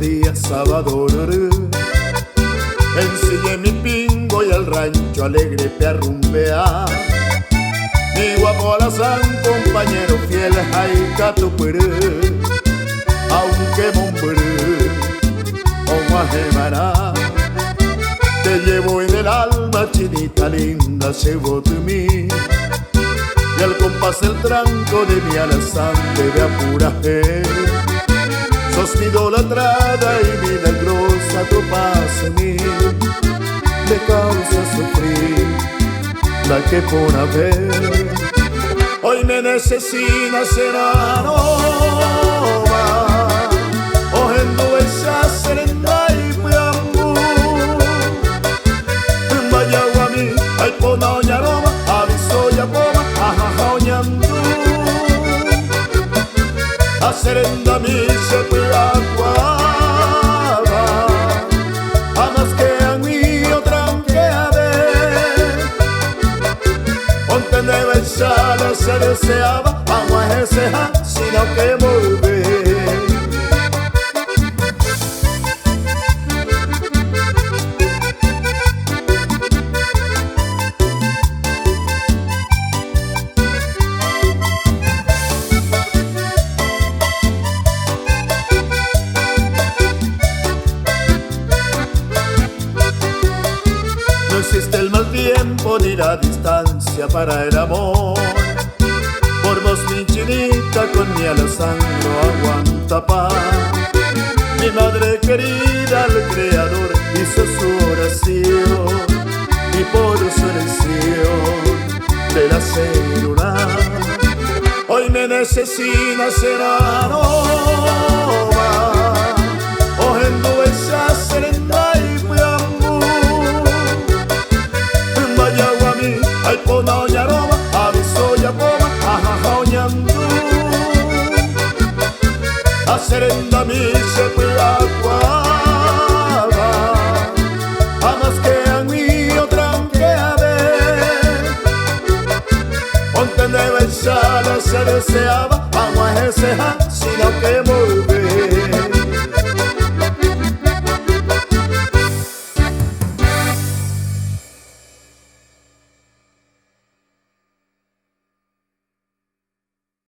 día sábado, ensillé mi pingo y al rancho alegre pe a rumbear. Mi guapo alazán, compañero fiel, ay catupurú, aunque momburú, o guajemara. Te llevo en el alma, chinita linda, llevo de mí. Y al compás del tranco de mi alazán debe apuraje. Sos mi idolatrada y milagrosa, tu paz en mí me causa sufrir la que por haber. Hoy me necesita será nova, ojendo esa serenda y puambu. Vaya guami, ay ponoña roma, aviso ya poma, ajaja oñandu. A serenda mi se puede aguaba, amas que a mí otra que a ver. Ponte de besar se deseaba, vamos a ese ja, sino que volver. No existe el mal tiempo ni la distancia para el amor. Por vos mi chinita con mi alazán no aguanta paz. Mi madre querida al Creador hizo su oración y por su elección de la célula hoy me necesita será nova, ojendo esa serenda y puambu. Vaya guami, ay ponoña roma, aviso ya poma, ajaja oñandu. A serenda mi se puede aguaba, amas que a mí otra que a ver. Ponte de besar se deseaba, vamos a ese ja, sino que